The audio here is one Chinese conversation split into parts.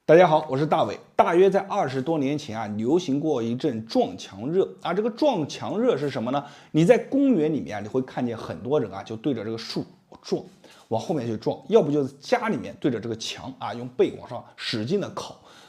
大家好，我是大伟。大约在20多年前啊，流行过一阵撞墙热啊。这个撞墙热是什么呢？你在公园里面啊，你会看见很多人啊，就对着这个树撞，往后面去撞，要不就是家里面对着这个墙啊，用背往上使劲的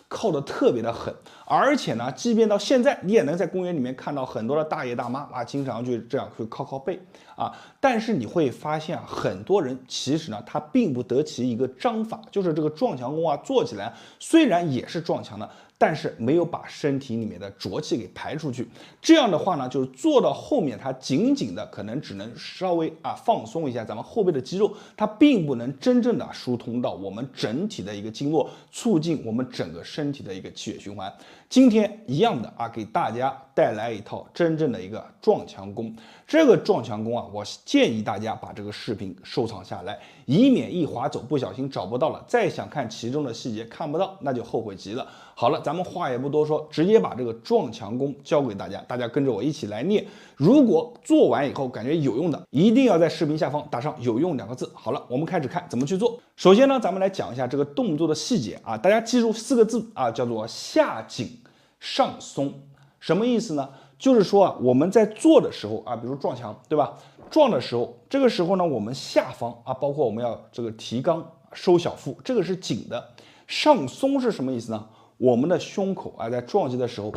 靠得特别的狠。而且呢，即便到现在，你也能在公园里面看到很多的大爷大妈啊，经常就这样去靠背啊。但是你会发现啊，很多人其实呢，他并不得其一个章法，就是这个撞墙功啊，做起来虽然也是撞墙的，但是没有把身体里面的浊气给排出去。这样的话呢，就是做到后面，它紧紧的可能只能稍微放松一下咱们后背的肌肉，它并不能真正的疏通到我们整体的一个经络，促进我们整个身体的一个气血循环。今天一样的给大家带来一套真正的一个撞墙功。这个撞墙功我建议大家把这个视频收藏下来，以免一滑走不小心找不到了，再想看其中的细节看不到，那就后悔极了。好了，咱们话也不多说，直接把这个撞墙功教给大家，大家跟着我一起来练。如果做完以后感觉有用的，一定要在视频下方打上“有用”2个字。好了，我们开始看怎么去做。首先呢，咱们来讲一下这个动作的细节大家记住4个字叫做下紧上松。什么意思呢？就是说我们在做的时候比如撞墙，对吧？撞的时候，这个时候呢，我们下方包括我们要这个提肛收小腹，这个是紧的。上松是什么意思呢？我们的胸口在撞击的时候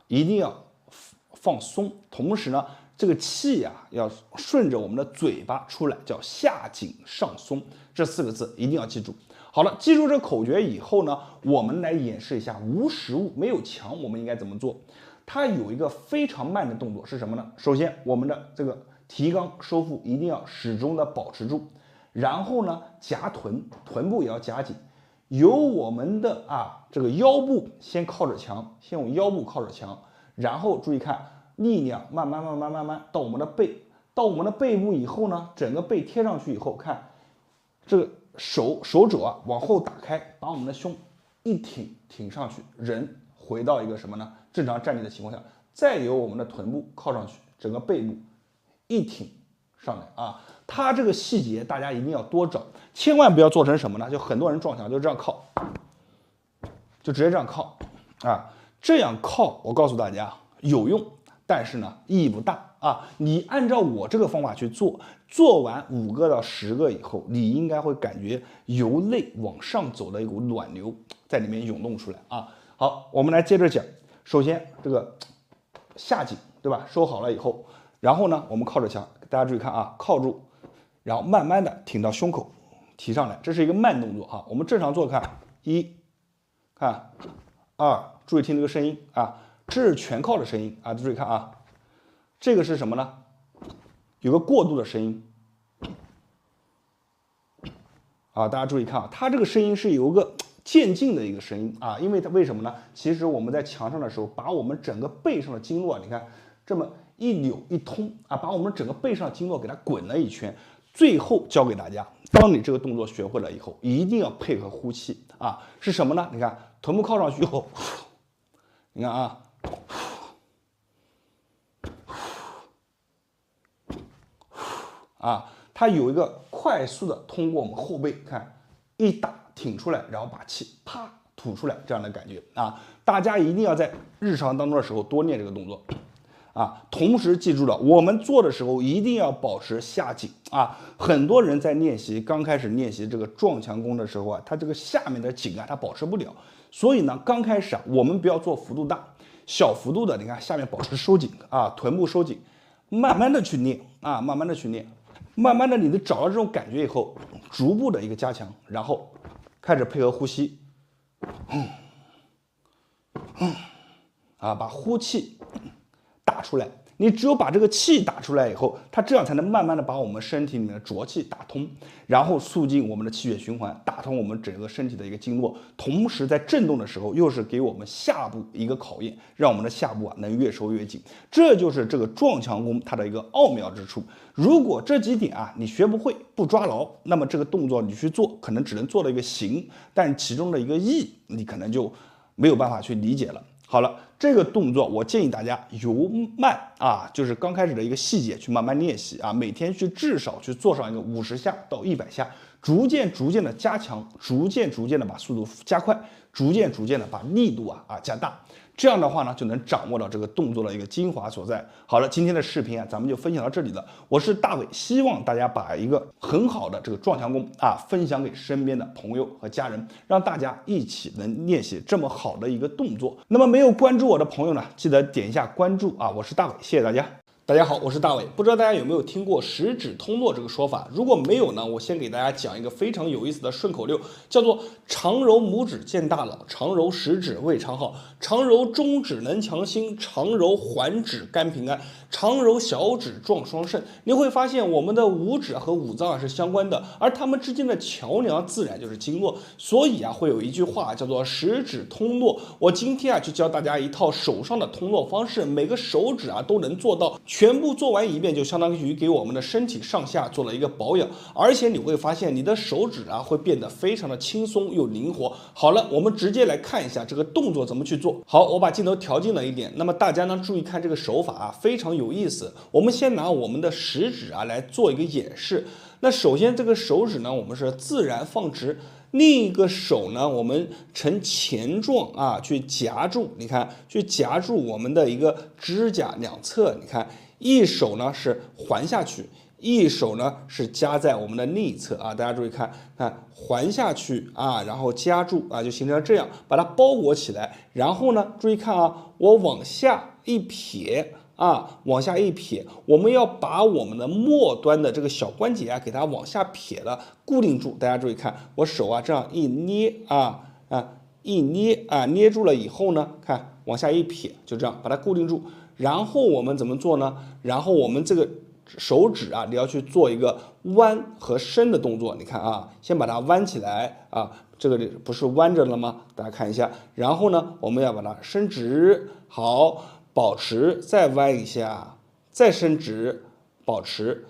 一定要放松，同时呢，这个气要顺着我们的嘴巴出来，叫下紧上松。这4个字一定要记住。好了，记住这口诀以后呢，我们来演示一下无实物没有墙我们应该怎么做。它有一个非常慢的动作是什么呢？首先，我们的这个提肛收腹一定要始终的保持住，然后呢，夹臀部也要夹紧，由我们的这个腰部先靠着墙，先用腰部靠着墙，然后注意看力量慢慢到我们的背，到我们的背部以后呢，整个背贴上去以后，看这个手肘往后打开，把我们的胸一挺上去，人回到一个什么呢？正常站立的情况下，再由我们的臀部靠上去，整个背部一挺上来它这个细节大家一定要多找，千万不要做成什么呢？就很多人撞墙就这样靠，就直接这样靠这样靠，我告诉大家有用，但是呢意义不大你按照我这个方法去做，做完5个到10个以后，你应该会感觉由内往上走的一股暖流在里面涌动出来好，我们来接着讲。首先这个下紧，对吧？收好了以后，然后呢，我们靠着墙，大家注意看靠住，然后慢慢的挺到胸口，提上来，这是一个慢动作我们正常做，看1，看2，注意听这个声音这是全靠的声音注意看这个是什么呢？有个过渡的声音大家注意看它这个声音是有个渐进的一个声音因为它为什么呢？其实我们在墙上的时候，把我们整个背上的经络你看这么一扭一通把我们整个背上的经络给它滚了一圈。最后教给大家，当你这个动作学会了以后，一定要配合呼气是什么呢？你看臀部靠上去以后，你看它有一个快速的通过我们后背，看一打挺出来，然后把气啪吐出来，这样的感觉大家一定要在日常当中的时候多练这个动作同时记住了，我们做的时候一定要保持下紧很多人在刚开始练习这个撞墙功的时候他这个下面的紧他保持不了，所以呢，刚开始我们不要做幅度大，小幅度的，你看下面保持收紧臀部收紧，慢慢的去练慢慢的去练。慢慢的，你找到这种感觉以后，逐步的一个加强，然后开始配合呼吸，把呼气打出来。你只有把这个气打出来以后，它这样才能慢慢的把我们身体里面的浊气打通，然后促进我们的气血循环，打通我们整个身体的一个经络，同时在震动的时候，又是给我们下部一个考验，让我们的下部能越收越紧。这就是这个撞墙功它的一个奥妙之处。如果这几点你学不会，不抓牢，那么这个动作你去做，可能只能做到一个形，但其中的一个意，你可能就没有办法去理解了。好了，这个动作我建议大家由慢就是刚开始的一个细节去慢慢练习每天至少去做上一个50下到100下，逐渐的加强，逐渐的把速度加快，逐渐的把力度加大。这样的话呢，就能掌握到这个动作的一个精华所在。好了，今天的视频咱们就分享到这里了。我是大伟，希望大家把一个很好的这个撞墙功分享给身边的朋友和家人，让大家一起能练习这么好的一个动作。那么没有关注我的朋友呢，记得点一下关注我是大伟，谢谢大家。大家好，我是大伟。不知道大家有没有听过食指通络这个说法？如果没有呢，我先给大家讲一个非常有意思的顺口溜，叫做常揉拇指见大佬，常揉食指胃肠好，常揉中指能强心，常揉环指肝平安，常揉小指壮双肾。你会发现我们的五指和五脏是相关的，而它们之间的桥梁自然就是经络。所以会有一句话叫做食指通络。我今天就教大家一套手上的通络方式，每个手指都能做到。全部做完一遍，就相当于给我们的身体上下做了一个保养，而且你会发现你的手指会变得非常的轻松又灵活。好了，我们直接来看一下这个动作怎么去做。好，我把镜头调近了一点，那么大家呢注意看这个手法非常有意思。我们先拿我们的食指来做一个演示。那首先这个手指呢，我们是自然放直。另一个手呢，我们呈前状去夹住，你看，去夹住我们的一个指甲两侧，你看。一手呢是环下去，一手呢是夹在我们的另一侧大家注意看，环下去然后夹住就形成这样，把它包裹起来。然后呢，注意看我往下一撇往下一撇，我们要把我们的末端的这个小关节给它往下撇了，固定住。大家注意看，我手这样一捏一捏捏住了以后呢，看往下一撇，就这样把它固定住。然后我们怎么做呢？然后我们这个手指你要去做一个弯和伸的动作。你看先把它弯起来这个不是弯着了吗？大家看一下。然后呢，我们要把它伸直，好，保持，再弯一下，再伸直，保持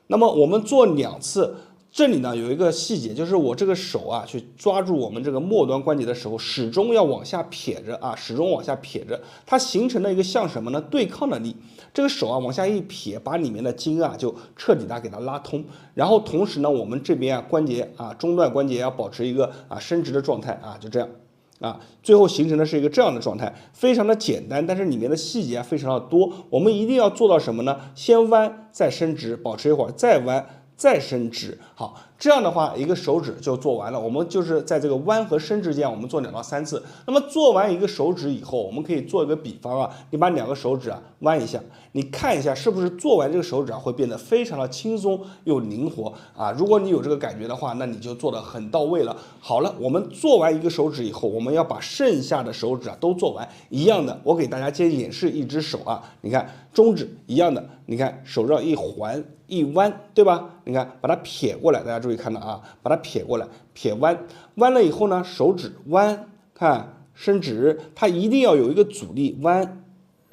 那么我们做2次。这里呢有一个细节，就是我这个手去抓住我们这个末端关节的时候，始终要往下撇着始终往下撇着，它形成了一个像什么呢？对抗的力。这个手往下一撇，把里面的筋就彻底的给它拉通。然后同时呢，我们这边关节中段关节要保持一个伸直的状态就这样最后形成的是一个这样的状态，非常的简单，但是里面的细节非常的多。我们一定要做到什么呢？先弯，再伸直，保持一会儿，再弯。再伸直，好，这样的话一个手指就做完了。我们就是在这个弯和伸之间，我们做2到3次。那么做完一个手指以后，我们可以做一个比方你把2个手指弯一下，你看一下是不是做完这个手指会变得非常的轻松又灵活如果你有这个感觉的话，那你就做得很到位了。好了，我们做完一个手指以后，我们要把剩下的手指都做完。一样的，我给大家先演示一只手你看中指一样的，你看手上一环一弯，对吧？你看把它撇过来，大家注意看到把它撇过来，撇弯，弯了以后呢，手指弯，看伸直，它一定要有一个阻力，弯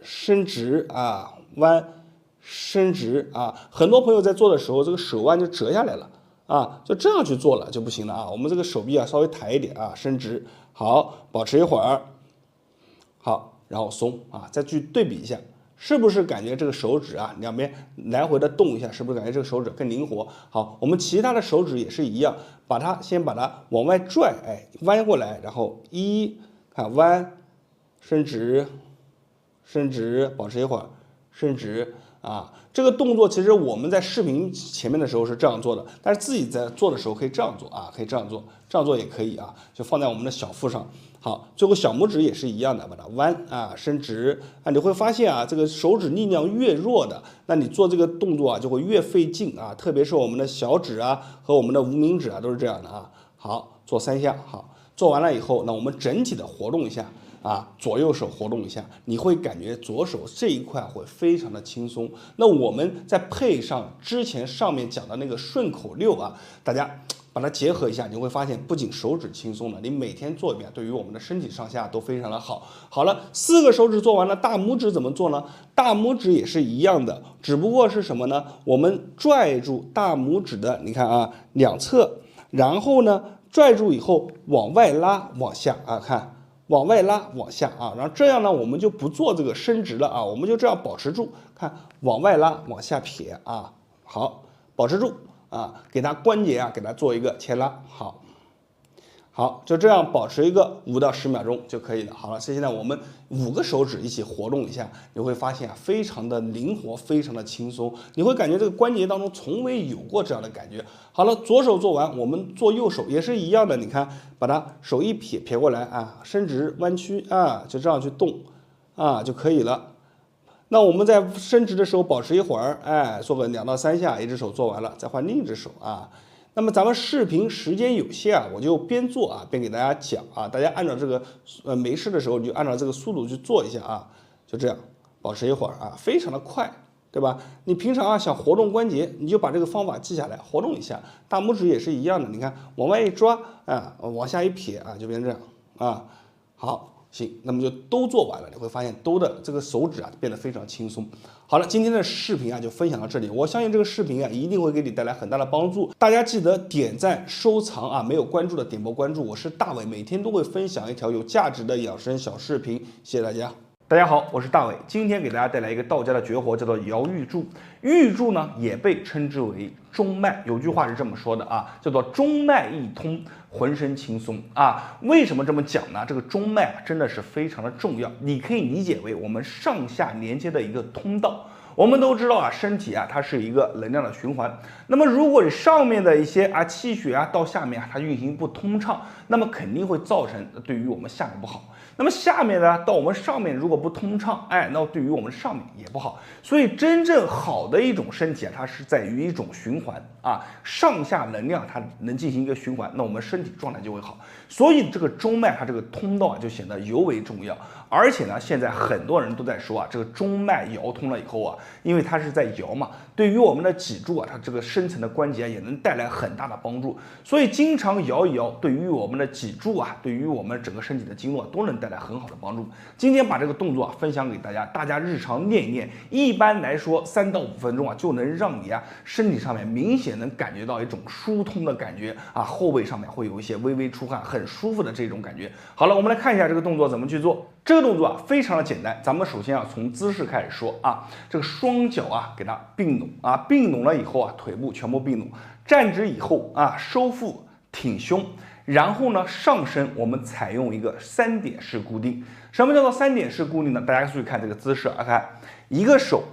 伸直弯伸直很多朋友在做的时候，这个手腕就折下来了就这样去做了就不行了我们这个手臂稍微抬一点伸直，好，保持一会儿，好，然后松再去对比一下。是不是感觉这个手指两边来回的动一下，是不是感觉这个手指更灵活？好，我们其他的手指也是一样，先把它往外拽，弯过来，然后看弯，伸直，伸直，保持一会儿，伸直这个动作其实我们在视频前面的时候是这样做的，但是自己在做的时候可以这样做可以这样做，这样做也可以就放在我们的小腹上。好，最后小拇指也是一样的，把它弯伸直你会发现这个手指力量越弱的，那你做这个动作就会越费劲特别是我们的小指和我们的无名指都是这样的好，做3下，好，做完了以后，那我们整体的活动一下左右手活动一下，你会感觉左手这一块会非常的轻松。那我们再配上之前上面讲的那个顺口溜大家把它结合一下，你会发现不仅手指轻松了，你每天做一遍，对于我们的身体上下都非常的好。好了，4个手指做完了，大拇指怎么做呢？大拇指也是一样的，只不过是什么呢？我们拽住大拇指的，你看两侧，然后呢拽住以后往外拉，往下看。往外拉，往下然后这样呢，我们就不做这个伸直了我们就这样保持住，看往外拉，往下撇好，保持住，啊，给它关节啊给它做一个牵拉，好，就这样保持一个5到10秒钟就可以了。好了，现在我们5个手指一起活动一下，你会发现啊，非常的灵活，非常的轻松，你会感觉这个关节当中从未有过这样的感觉。好了，左手做完，我们做右手也是一样的，你看，把它手一撇过来啊，伸直弯曲啊，就这样去动啊就可以了。那我们在伸直的时候保持一会儿，哎，做个2到3下，一只手做完了，再换另一只手啊。那么咱们视频时间有限啊，我就边做啊边给大家讲啊，大家按照这个没事的时候你就按照这个速度去做一下啊，就这样保持一会儿啊，非常的快，对吧？你平常啊想活动关节，你就把这个方法记下来，活动一下，大拇指也是一样的，你看往外一抓啊，往下一撇啊，就变成这样啊，好。行，那么就都做完了，你会发现都的这个手指啊变得非常轻松。好了，今天的视频啊就分享到这里，我相信这个视频啊一定会给你带来很大的帮助。大家记得点赞、收藏啊，没有关注的点波关注。我是大伟，每天都会分享一条有价值的养生小视频，谢谢大家。大家好，我是大伟，今天给大家带来一个道家的绝活，叫做摇玉柱。玉柱呢也被称之为中脉，有句话是这么说的啊，叫做中脉一通，浑身轻松啊。为什么这么讲呢？这个中脉啊真的是非常的重要，你可以理解为我们上下连接的一个通道。我们都知道啊，身体啊它是一个能量的循环。那么如果你上面的一些气血啊到下面啊它运行不通畅，那么肯定会造成对于我们下面不好。那么下面呢到我们上面如果不通畅，那对于我们上面也不好。所以真正好的一种身体啊，它是在于一种循环啊，上下能量它能进行一个循环，那我们身体状态就会好。所以这个中脉它这个通道啊就显得尤为重要。而且呢，现在很多人都在说啊，这个中脉摇通了以后啊，因为它是在摇嘛，对于我们的脊柱啊，它这个深层的关节也能带来很大的帮助。所以经常摇一摇，对于我们的脊柱啊，对于我们整个身体的经络都能带来很好的帮助。今天把这个动作啊分享给大家，大家日常练一练，一般来说3到5分钟啊，就能让你啊身体上面明显能感觉到一种疏通的感觉啊，后背上面会有一些微微出汗，很舒服的这种感觉。好了，我们来看一下这个动作怎么去做。这个动作啊非常的简单，咱们首先啊从姿势开始说啊，这个双脚啊给它并拢啊，并拢了以后啊腿部全部并拢，站直以后啊收腹挺胸，然后呢上身我们采用一个3点式固定。什么叫做3点式固定呢？大家注意看这个姿势啊，看一个手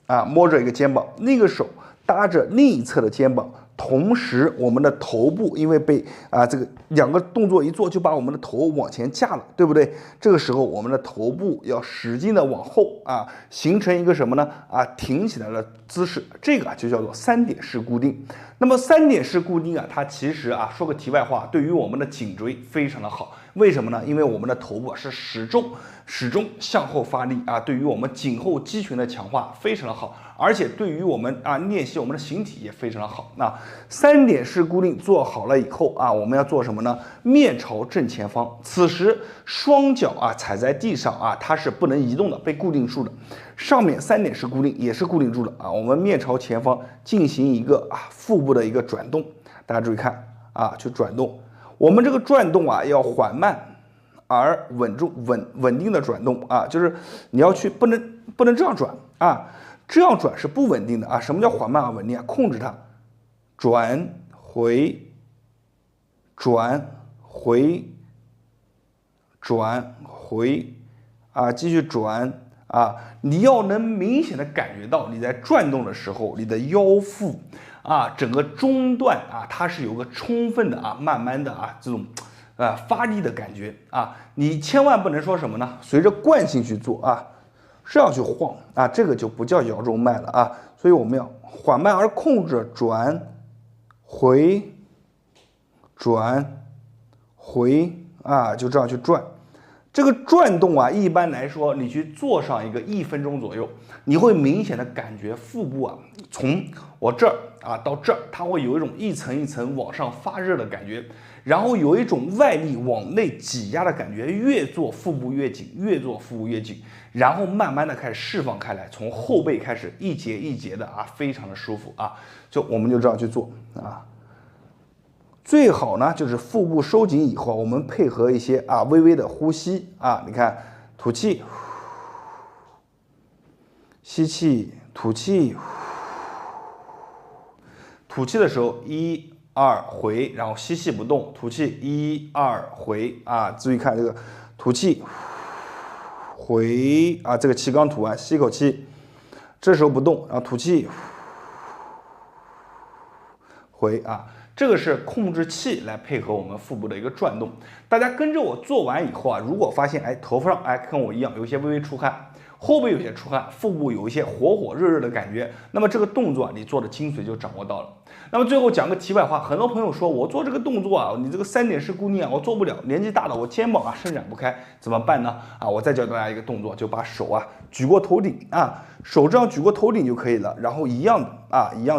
啊摸着一个肩膀，另一个手搭着另一侧的肩膀。同时，我们的头部因为被这个2个动作一做，就把我们的头往前架了，对不对？这个时候，我们的头部要使劲的往后啊，形成一个什么呢？挺起来的姿势，这个就叫做3点式固定。那么3点式固定啊，它其实啊，说个题外话，对于我们的颈椎非常的好。为什么呢？因为我们的头部是始终向后发力啊，对于我们颈后肌群的强化非常的好，而且对于我们练习我们的形体也非常的好。那3点式固定做好了以后啊，我们要做什么呢？面朝正前方，此时双脚踩在地上啊，它是不能移动的，被固定住的。上面3点式固定也是固定住的啊，我们面朝前方进行一个腹部的一个转动，大家注意看啊，去转动。我们这个转动要缓慢而稳定的转动啊，就是你要去不能这样转啊，这样转是不稳定的啊。什么叫缓慢而稳定啊？控制它，转回啊，继续转啊，你要能明显的感觉到你在转动的时候，你的腰腹整个中段它是有个充分的慢慢的这种发力的感觉你千万不能说什么呢？随着惯性去做这样去晃这个就不叫摇中脉了所以我们要缓慢而控制转回就这样去转。这个转动一般来说，你去做上一个1分钟左右，你会明显的感觉腹部从我这儿到这儿，它会有一种一层一层往上发热的感觉，然后有一种外力往内挤压的感觉，越做腹部越紧，越做腹部越紧，然后慢慢的开始释放开来，从后背开始一节一节的非常的舒服我们就这样去做最好呢，就是腹部收紧以后，我们配合一些微微的呼吸你看，吐气，吸气，吐气，吐气的时候1、2回，然后吸气不动，吐气1、2回啊。注意看这个吐气回啊，这个气刚吐完，吸一口气，这时候不动，然后吐气回啊。这个是控制气来配合我们腹部的一个转动。大家跟着我做完以后啊，如果发现头发上跟我一样有一些微微出汗，后背有些出汗，腹部有一些火火热热的感觉，那么这个动作你做的精髓就掌握到了。那么最后讲个题外话，很多朋友说我做这个动作啊，你这个3点式固定啊，我做不了，年纪大了我肩膀伸展不开，怎么办呢？我再教大家一个动作，就把手举过头顶啊，手这样举过头顶就可以了，然后一样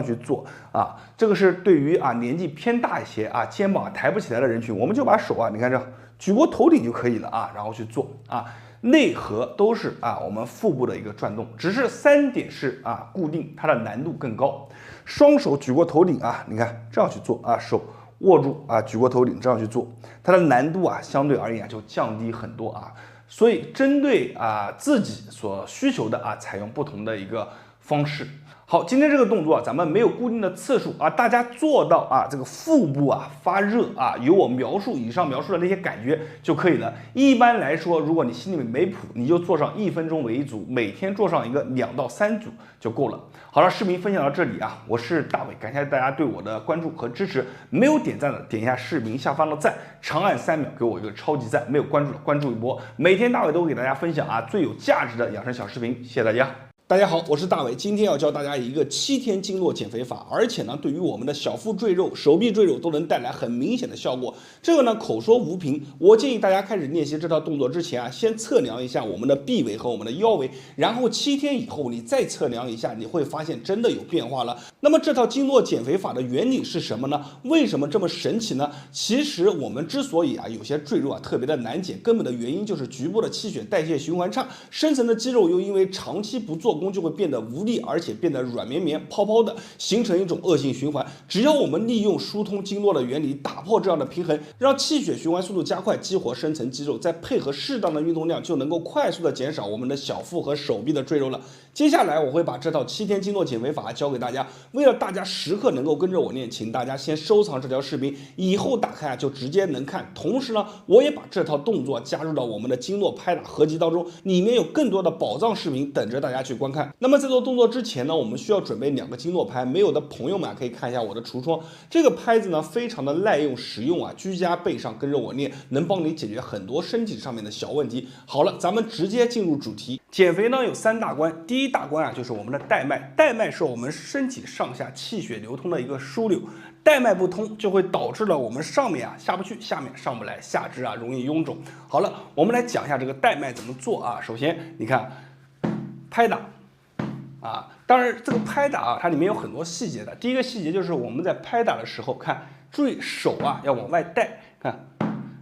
去做啊。这个是对于年纪偏大一些肩膀抬不起来的人群，我们就把手你看这举过头顶就可以了然后去做内核都是我们腹部的一个转动，只是3点式固定，它的难度更高。双手举过头顶你看这样去做手握住举过头顶这样去做，它的难度相对而言就降低很多所以针对自己所需求的采用不同的一个方式。好，今天这个动作咱们没有固定的次数大家做到这个腹部发热有我以上描述的那些感觉就可以了。一般来说，如果你心里面没谱，你就做上1分钟为一组，每天做上一个2到3组就够了。好了，视频分享到这里我是大伟，感谢大家对我的关注和支持。没有点赞的点一下视频下方的赞，长按3秒给我一个超级赞。没有关注的关注一波，每天大伟都会给大家分享最有价值的养生小视频，谢谢大家。大家好，我是大伟，今天要教大家一个7天经络减肥法，而且呢，对于我们的小腹赘肉、手臂赘肉都能带来很明显的效果。这个呢，口说无凭。我建议大家开始练习这套动作之前先测量一下我们的臂围和我们的腰围，然后7天以后你再测量一下，你会发现真的有变化了。那么这套经络减肥法的原理是什么呢？为什么这么神奇呢？其实我们之所以有些赘肉特别的难减，根本的原因就是局部的气血代谢循环差，深层的肌肉又因为长期不做就会变得无力，而且变得软绵绵、泡泡的，形成一种恶性循环。只要我们利用疏通经络的原理，打破这样的平衡，让气血循环速度加快，激活深层肌肉，再配合适当的运动量，就能够快速的减少我们的小腹和手臂的赘肉了。接下来我会把这套7天经络减肥法教给大家，为了大家时刻能够跟着我练，请大家先收藏这条视频，以后打开就直接能看。同时呢，我也把这套动作加入到我们的经络拍打合集当中，里面有更多的宝藏视频等着大家去观看。那么在做动作之前呢，我们需要准备2个经络拍，没有的朋友们可以看一下我的橱窗。这个拍子呢非常的耐用实用居家备上，跟着我练，能帮你解决很多身体上面的小问题。好了，咱们直接进入主题。减肥呢有3大关，第一大关就是我们的带脉。带脉是我们身体上下气血流通的一个枢纽，带脉不通就会导致了我们上面下不去，下面上不来，下肢容易臃肿。好了，我们来讲一下这个带脉怎么做首先你看拍打当然这个拍打它里面有很多细节的。第一个细节就是我们在拍打的时候，注意手要往外带，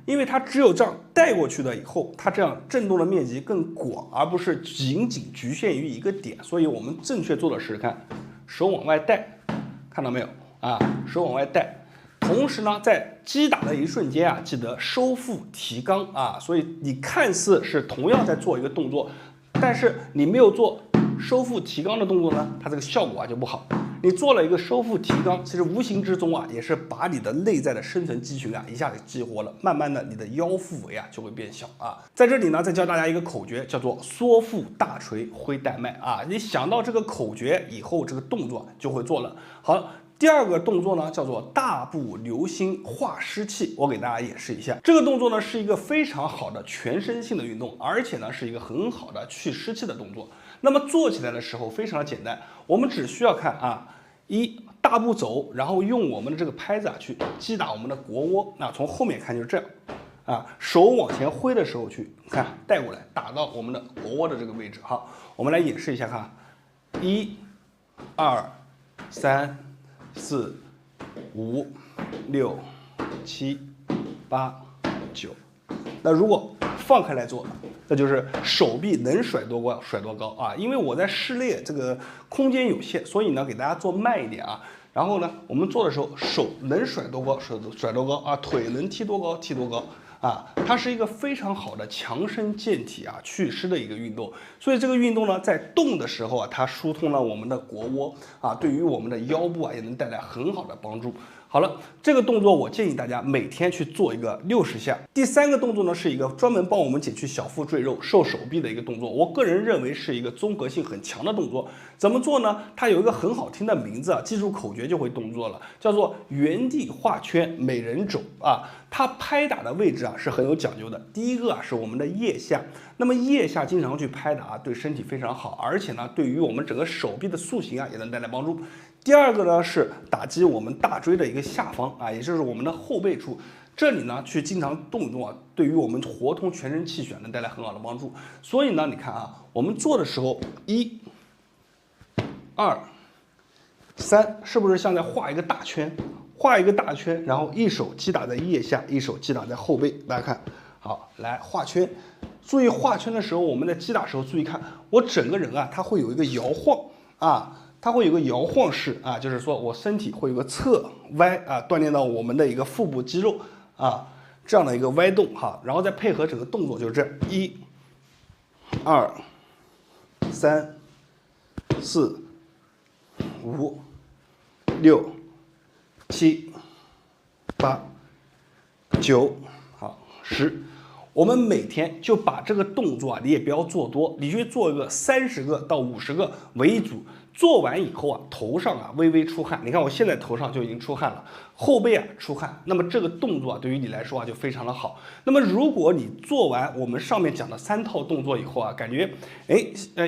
因为它只有这样带过去的以后，它这样震动的面积更广，而不是仅仅局限于一个点。所以我们正确做的是手往外带，看到没有手往外带。同时呢，在击打的一瞬间记得收腹提肛所以你看似是同样在做一个动作，但是你没有做收腹提肛的动作呢，它这个效果就不好。你做了一个收腹提肛，其实无形之中也是把你的内在的深层肌群一下给激活了，慢慢的你的腰腹围就会变小在这里呢，再教大家一个口诀，叫做缩腹大锤挥带脉你想到这个口诀以后，这个动作就会做了。好，第二个动作呢，叫做大步流星化湿气，我给大家演示一下。这个动作呢是一个非常好的全身性的运动，而且呢是一个很好的去湿气的动作。那么做起来的时候非常的简单，我们只需要大步走，然后用我们的这个拍子去击打我们的腘窝。从后面看就是这样手往前挥的时候去带过来，打到我们的腘窝的这个位置。好，我们来演示一下1、2、3、4、5、6、7、8、9。那如果放开来做，那就是手臂能甩多高甩多高因为我在室内这个空间有限，所以呢给大家做慢一点然后呢我们做的时候手能甩多高甩多高腿能踢多高踢多高它是一个非常好的强身健体祛湿的一个运动。所以这个运动呢，在动的时候它疏通了我们的腘窝对于我们的腰部也能带来很好的帮助。好了，这个动作我建议大家每天去做一个60下。第3个动作呢，是一个专门帮我们减去小腹赘肉、瘦手臂的一个动作。我个人认为是一个综合性很强的动作。怎么做呢？它有一个很好听的名字记住口诀就会动作了，叫做原地画圈美人肘它拍打的位置是很有讲究的。第一个是我们的腋下，那么腋下经常去拍打对身体非常好，而且呢，对于我们整个手臂的塑形也能带来帮助。第2个呢是打击我们大椎的一个下方也就是我们的后背处，这里呢去经常动一动对于我们活通全身气血能带来很好的帮助。所以呢，你看我们做的时候1、2、3，是不是像在画一个大圈？画一个大圈，然后一手击打在腋下，一手击打在后背。大家看好，来画圈。注意画圈的时候，我们在击打的时候注意看，我整个人它会有一个摇晃它会有个摇晃式就是说我身体会有个侧歪锻炼到我们的一个腹部肌肉这样的一个歪动然后再配合整个动作就是这1、2、3、4、5、6、7、8、9，好10。我们每天就把这个动作你也不要做多，你去做一个30个到50个为一组。做完以后头上微微出汗，你看我现在头上就已经出汗了，后背出汗，那么这个动作对于你来说就非常的好。那么如果你做完我们上面讲的3套动作以后感觉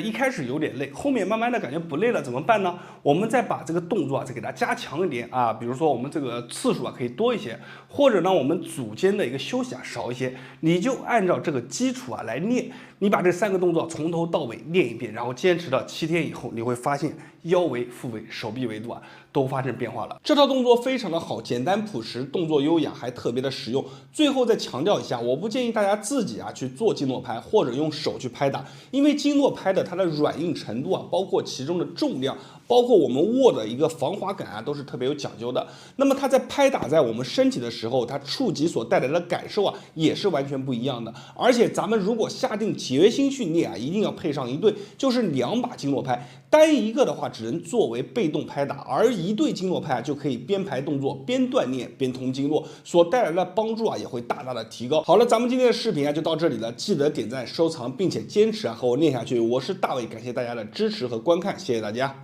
一开始有点累，后面慢慢的感觉不累了，怎么办呢？我们再把这个动作再给它加强一点比如说我们这个次数可以多一些，或者呢我们组间的一个休息少一些，你就按照这个基础来练。你把这3个动作从头到尾练一遍，然后坚持到7天以后，你会发现腰围、腹围、手臂维度都发生变化了。这套动作非常的好，简单朴实，动作优雅，还特别的实用。最后再强调一下，我不建议大家自己去做经络拍，或者用手去拍打，因为经络拍的它的软硬程度包括其中的重量，包括我们握的一个防滑感都是特别有讲究的。那么它在拍打在我们身体的时候，它触及所带来的感受也是完全不一样的。而且咱们如果下定决心训练一定要配上一对，就是2把经络拍，单一个的话只能作为被动拍打，而一对经络拍就可以边排动作边锻炼边通经络，所带来的帮助也会大大的提高。好了，咱们今天的视频就到这里了，记得点赞收藏，并且坚持和我练下去。我是大伟，感谢大家的支持和观看，谢谢大家。